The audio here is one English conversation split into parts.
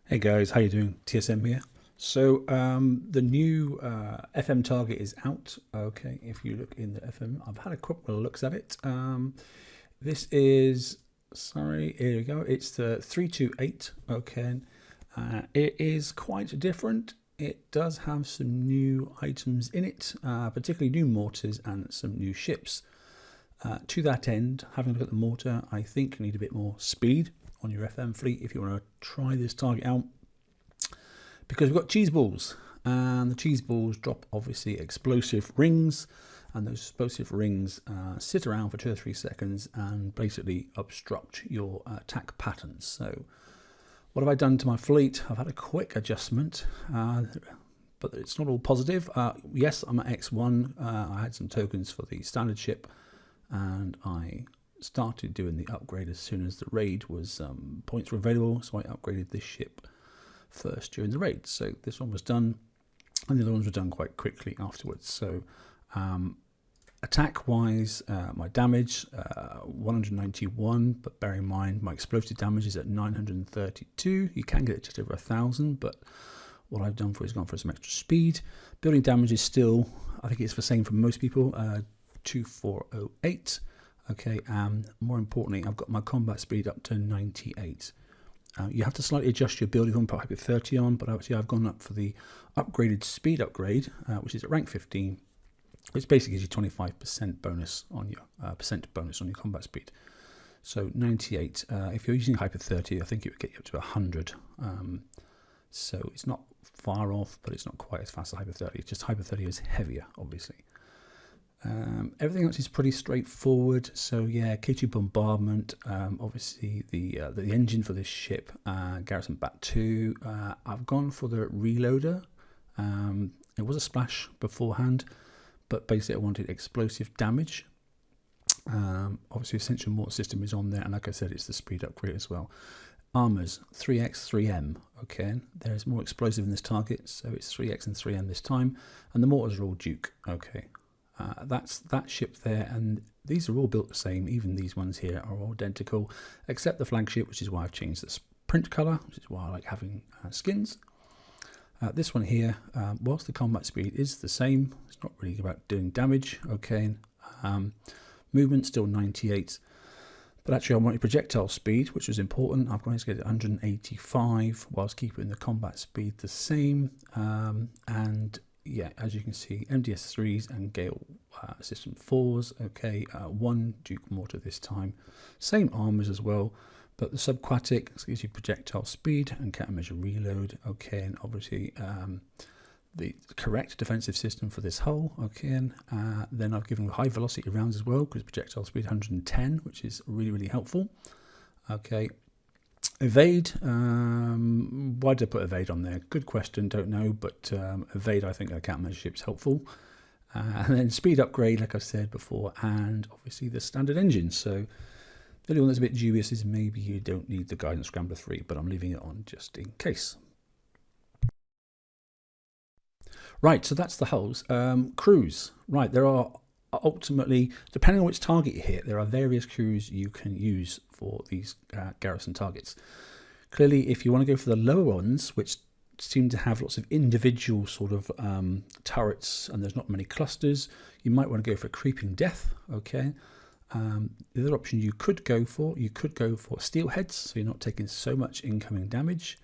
Hey guys, how you doing? TSM here. So the new FM target is out. Okay, if you look in the FM, I've had a quick looks at it. This is, sorry, here we go. It's the 328. Okay, it is quite different. It does have some new items in it, particularly new mortars and some new ships. To that end, having a look at the mortar, I think you need a bit more speed on your FM fleet if you want to try this target out, because we've got cheese balls, and the cheese balls drop obviously explosive rings, and those explosive rings sit around for 2 or 3 seconds and basically obstruct your attack patterns. So what have I done to my fleet? I've had a quick adjustment, but it's not all positive. Yes, I'm at X1. I had some tokens for the standard ship, and I started doing the upgrade as soon as the raid was points were available, so I upgraded this ship first during the raid. So this one was done, and the other ones were done quite quickly afterwards. So attack wise, my damage 191, but bear in mind my explosive damage is at 932. You can get it just over 1,000, but what I've done for is gone for some extra speed. Building damage is still, I think it's the same for most people, 2408. Okay, more importantly, I've got my combat speed up to 98. You have to slightly adjust your build if you want to put hyper 30 on, but obviously I've gone up for the upgraded speed upgrade, which is at rank 15, which basically gives you 25% bonus on your bonus on your combat speed. So 98. If you're using hyper 30, I think it would get you up to 100. So it's not far off, but it's not quite as fast as hyper 30. It's just hyper 30 is heavier, obviously. Everything else is pretty straightforward. So yeah, K2 bombardment, obviously the engine for this ship, Garrison Bat 2. I've gone for the reloader. It was a splash beforehand, but basically I wanted explosive damage. Obviously essential mortar system is on there, and like I said, it's the speed upgrade as well. Armors 3x 3m. Okay, there's more explosive in this target, so it's 3x and 3m this time, and the mortars are all Duke. Okay. That's that ship there, and these are all built the same. Even these ones here are all identical, except the flagship, which is why I've changed the print color, which is why I like having skins. This one here, whilst the combat speed is the same, it's not really about doing damage. Okay, movement still 98, but actually I wanted projectile speed, which was important. I've managed to get it 185 whilst keeping the combat speed the same, and yeah, as you can see, MDS 3s and Gale System 4s. Okay, 1 Duke mortar this time. Same armors as well, but the subquatic gives you projectile speed and countermeasure reload. Okay, and obviously the correct defensive system for this hull. Okay, and then I've given high velocity rounds as well, because projectile speed 110, which is really helpful. Okay. Evade, why did I put evade on there? Good question, don't know, but evade, I think, countermeasure ship's helpful. And then speed upgrade, like I said before, and obviously the standard engine. So the only one that's a bit dubious is maybe you don't need the Guidance Scrambler 3, but I'm leaving it on just in case. Right, so that's the hulls. Crews, right, there are ultimately, depending on which target you hit, there are various crews you can use for these garrison targets. Clearly, if you want to go for the lower ones, which seem to have lots of individual sort of turrets, and there's not many clusters, you might want to go for Creeping Death. Okay, the other option you could go for steelheads, so you're not taking so much incoming damage.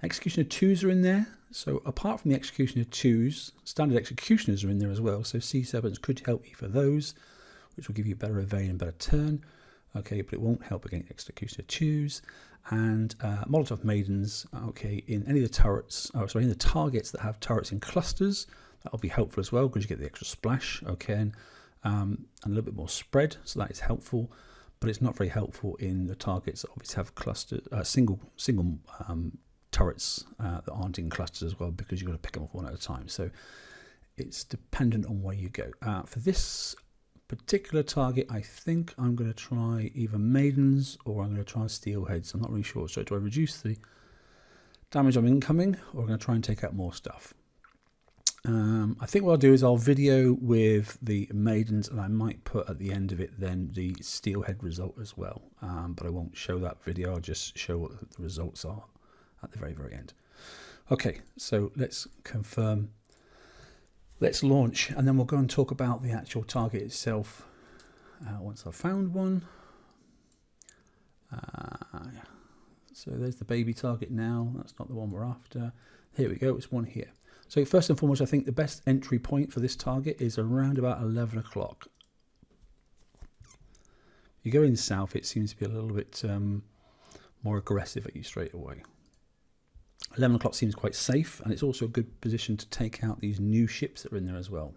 Executioner 2s are in there. So apart from the Executioner 2s, standard Executioners are in there as well. So Sea Serpents could help you for those, which will give you better evade and better turn. Okay, but it won't help against Executioner 2s. And Molotov Maidens, okay, in any of the turrets, in the targets that have turrets in clusters, that'll be helpful as well, because you get the extra splash, okay, and a little bit more spread, so that is helpful. But it's not very helpful in the targets that obviously have clustered, single turrets that aren't in clusters as well, because you've got to pick them off one at a time. So it's dependent on where you go. For this particular target, I think I'm going to try either Maidens or I'm going to try Steelheads. I'm not really sure. So do I reduce the damage I'm incoming, or I'm going to try and take out more stuff? I think what I'll do is I'll video with the maidens, and I might put at the end of it then the steelhead result as well, but I won't show that video. I'll just show what the results are at the very end. Okay, so let's confirm, let's launch, and then we'll go and talk about the actual target itself once I've found one. So there's the baby target now. That's not the one we're after. Here we go, it's one here. So first and foremost, I think the best entry point for this target is around about 11 o'clock. You go in south, it seems to be a little bit more aggressive at you straight away. 11 o'clock seems quite safe, and it's also a good position to take out these new ships that are in there as well.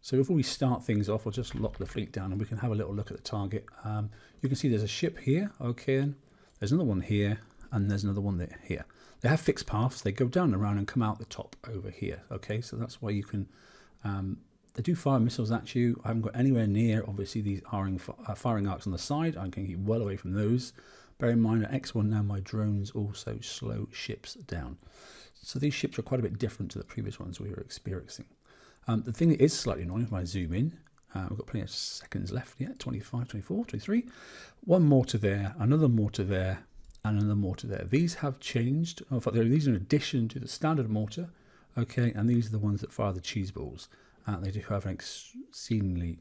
So before we start things off, I'll just lock the fleet down and we can have a little look at the target. You can see there's a ship here, okay, and there's another one here, and there's another one there here. They have fixed paths. They go down and around and come out the top over here, okay, so that's why you can they do fire missiles at you. I haven't got anywhere near obviously these firing arcs on the side. I can keep well away from those. Bear in mind at X1 now my drones also slow ships down, so these ships are quite a bit different to the previous ones we were experiencing. The thing that is slightly annoying, if I zoom in, we've got plenty of seconds left, yeah, 25, 24, 23. One mortar there, another mortar there, and another mortar there. These have changed. In fact, these are in addition to the standard mortar, okay, and these are the ones that fire the cheese balls. They do have an exceedingly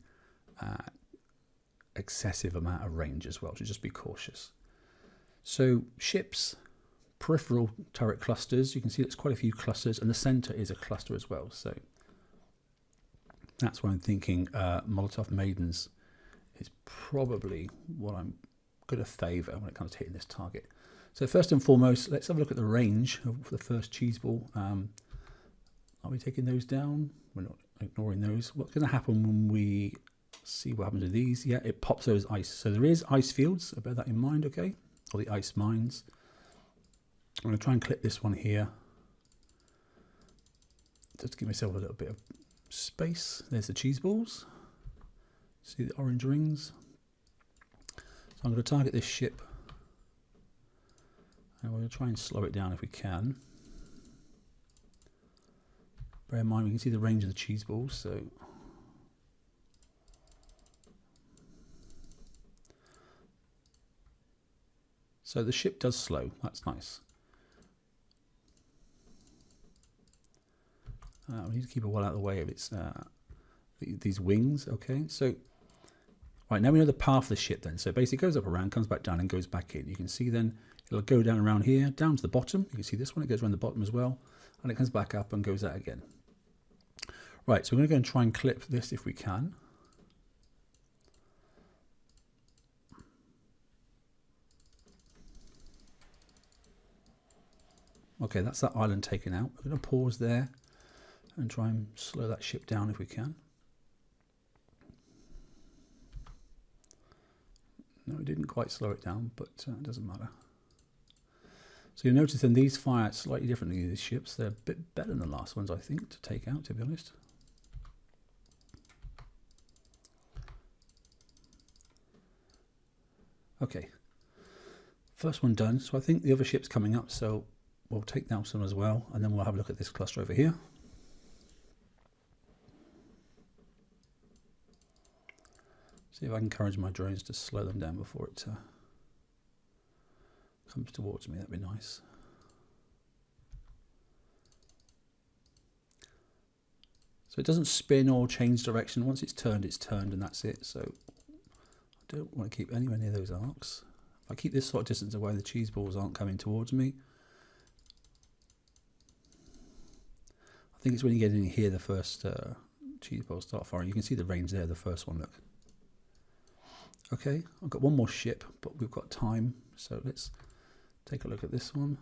excessive amount of range as well, so just be cautious. So ships, peripheral turret clusters, you can see there's quite a few clusters, and the center is a cluster as well, so that's why I'm thinking Molotov Maidens is probably what I'm going to favour when it comes to hitting this target. So first and foremost, let's have a look at the range of the first cheese ball. Are we taking those down? We're not ignoring those. What's going to happen when we see what happens with these? Yeah, it pops those ice. So there is ice fields, bear that in mind, okay? Or the ice mines. I'm going to try and clip this one here. Just to give myself a little bit of space. There's the cheese balls. See the orange rings? So I'm going to target this ship, and we're going to try and slow it down if we can. Bear in mind we can see the range of the cheese balls, so the ship does slow. That's nice. We need to keep it well out of the way of its these wings. Okay, so right now we know the path of the ship then. So basically it goes up around, comes back down and goes back in. You can see then it'll go down around here, down to the bottom. You can see this one, it goes around the bottom as well, and it comes back up and goes out again. Right, so we're going to go and try and clip this if we can. Okay, that's that island taken out. We're going to pause there and try and slow that ship down if we can. No, it didn't quite slow it down, but it doesn't matter. So you'll notice then these fire slightly differently, these ships. They're a bit better than the last ones, I think, to take out, to be honest. Okay, first one done. So I think the other ship's coming up, so we'll take down some as well, and then we'll have a look at this cluster over here. See if I can encourage my drones to slow them down before it comes towards me. That'd be nice. So it doesn't spin or change direction. Once it's turned, and that's it. So I don't want to keep anywhere near those arcs. If I keep this sort of distance away, the cheese balls aren't coming towards me. I think it's when you get in here, the first cheese balls start firing. You can see the range there, the first one, look. Okay, I've got one more ship, but we've got time, so let's take a look at this one.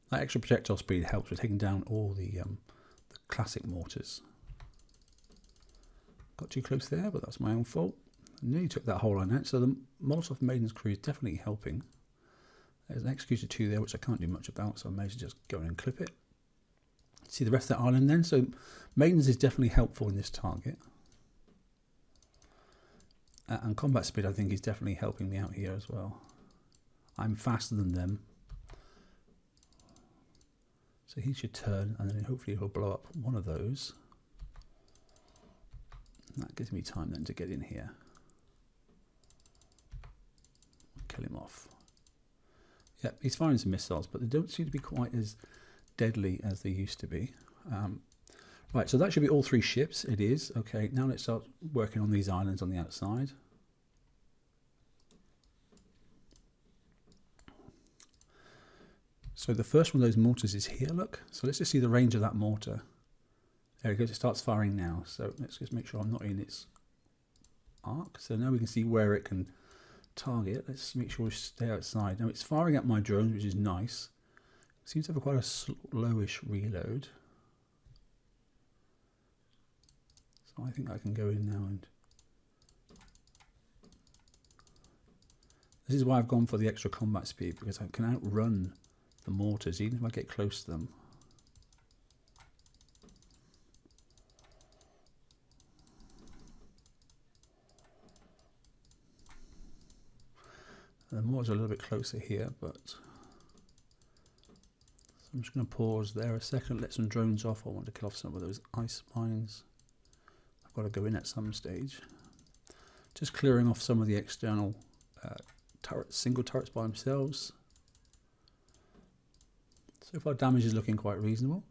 That extra projectile speed helps with taking down all the classic mortars. Got too close there, but that's my own fault. I nearly took that whole line out, so the Molotov Maiden's crew is definitely helping. There's an Executor 2 there, which I can't do much about, so I may as well just go in and clip it. See the rest of that island then? So Maidens is definitely helpful in this target. And combat speed, I think, is definitely helping me out here as well. I'm faster than them. So he should turn, and then hopefully he'll blow up one of those. And that gives me time then to get in here. Kill him off. Yeah, he's firing some missiles, but they don't seem to be quite as deadly as they used to be. Right, so that should be all 3 ships. It is. Okay, now let's start working on these islands on the outside. So the first one of those mortars is here, look. So let's just see the range of that mortar. There it goes, it starts firing now. So let's just make sure I'm not in its arc. So now we can see where it can target. Let's make sure we stay outside. Now it's firing at my drones, which is nice. Seems to have quite a slowish reload. So I think I can go in now and... This is why I've gone for the extra combat speed, because I can outrun the mortars even if I get close to them. The mortars are a little bit closer here, but so I'm just going to pause there a second, let some drones off. I want to kill off some of those ice mines. I've got to go in at some stage. Just clearing off some of the external turrets, single turrets by themselves. So far damage is looking quite reasonable.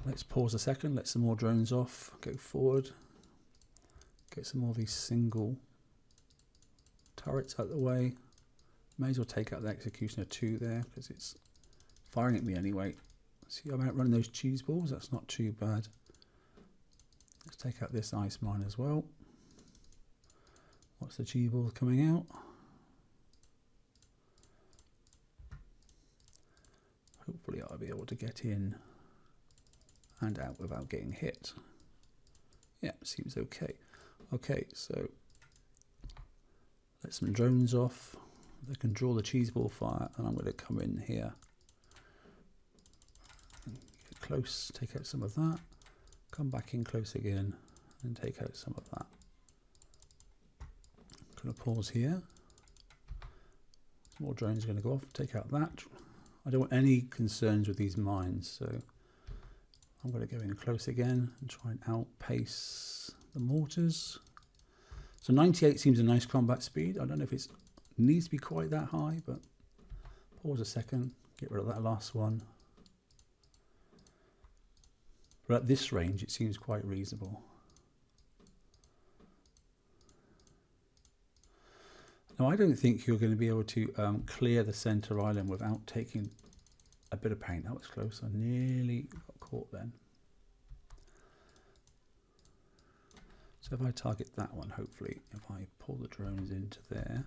Let's pause a second, let some more drones off, go forward. Get some more of these single turrets out of the way. May as well take out the Executioner 2 there, because it's firing at me anyway. See, I'm outrunning those cheese balls, that's not too bad. Let's take out this ice mine as well. What's the cheese ball coming out? Hopefully I'll be able to get in and out without getting hit. Yeah, seems okay. Okay, so let some drones off. They can draw the cheese ball fire, and I'm going to come in here. Get close, take out some of that. Come back in close again and take out some of that. I'm going to pause here. Some more drones are going to go off, take out that. I don't want any concerns with these mines, so I'm going to go in close again and try and outpace the mortars. So 98 seems a nice combat speed. I don't know if it needs to be quite that high, but pause a second, get rid of that last one. But at this range, it seems quite reasonable. Now, I don't think you're going to be able to clear the center island without taking a bit of pain. That was close. I nearly got caught then. So if I target that one, hopefully, if I pull the drones into there,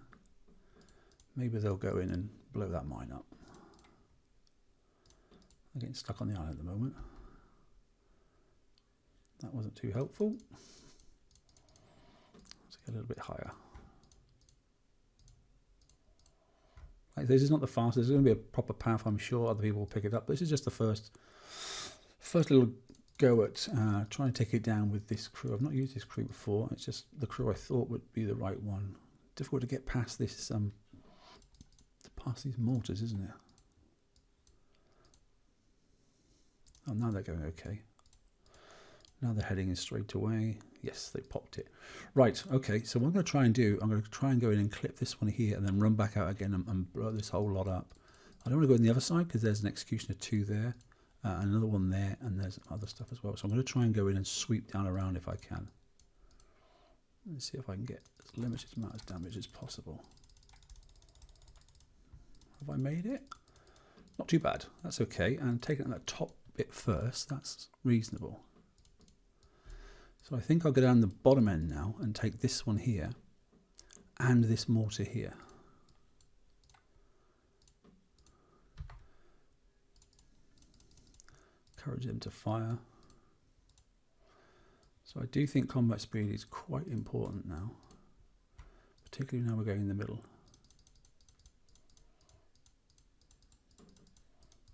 maybe they'll go in and blow that mine up. I'm getting stuck on the island at the moment. That wasn't too helpful. Let's get a little bit higher. Like, this is not the fastest. There's going to be a proper path, I'm sure. Other people will pick it up. This is just the first little go at trying to take it down with this crew. I've not used this crew before. It's just the crew I thought would be the right one. Difficult to get past this, past these mortars, isn't it? Oh, now they're going okay. Now they're heading in straight away. Yes, they popped it. Right, okay, so what I'm going to try and do, I'm going to try and go in and clip this one here and then run back out again and blow this whole lot up. I don't want to go on the other side because there's an Executioner 2 there, another one there, and there's other stuff as well. So I'm going to try and go in and sweep down around if I can. Let's see if I can get as limited amount of damage as possible. Have I made it? Not too bad, that's okay. And taking out that top bit first, that's reasonable. So I think I'll go down the bottom end now and take this one here and this mortar here. Encourage them to fire. So I do think combat speed is quite important now, particularly now we're going in the middle.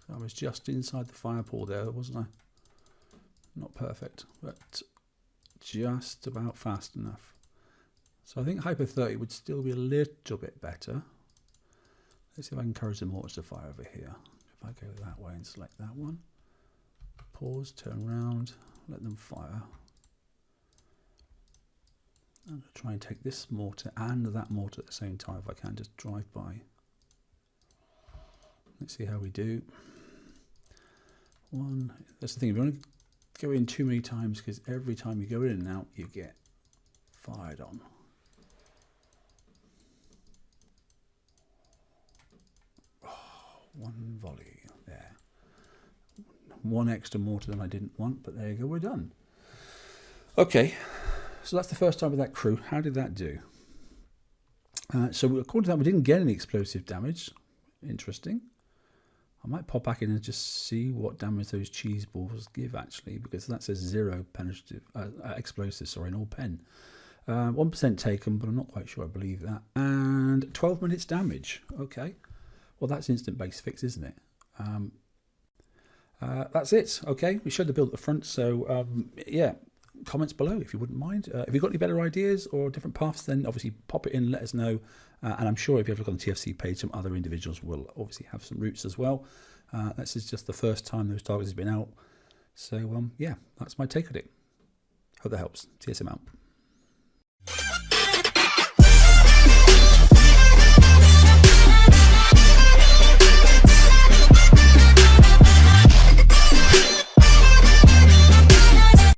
So I was just inside the fire pool there, wasn't I? Not perfect, but just about fast enough. So I think Hyper 30 would still be a little bit better. Let's see if I can encourage the mortars to fire over here. If I go that way and select that one, pause, turn around, let them fire. I'm going to try and take this mortar and that mortar at the same time if I can, just drive by. Let's see how we do. One, that's the thing, if you want to go in too many times, because every time you go in and out, you get fired on. Oh, one volley there. One extra mortar than I didn't want, but there you go, we're done. Okay, so that's the first time with that crew. How did that do? So according to that, we didn't get any explosive damage. Interesting. I might pop back in and just see what damage those cheese balls give, actually, because that says 0 penetrative explosives, sorry, in all pen. 1% taken, but I'm not quite sure I believe that. And 12 minutes damage. Okay. Well, that's instant base fix, isn't it? That's it. Okay. We showed the build at the front. So, yeah, comments below if you wouldn't mind. If you've got any better ideas or different paths, then obviously pop it in, let us know. And I'm sure if you ever look on the TFC page, some other individuals will obviously have some routes as well. This is just the first time those targets have been out. So, yeah, that's my take on it. Hope that helps. TSM out.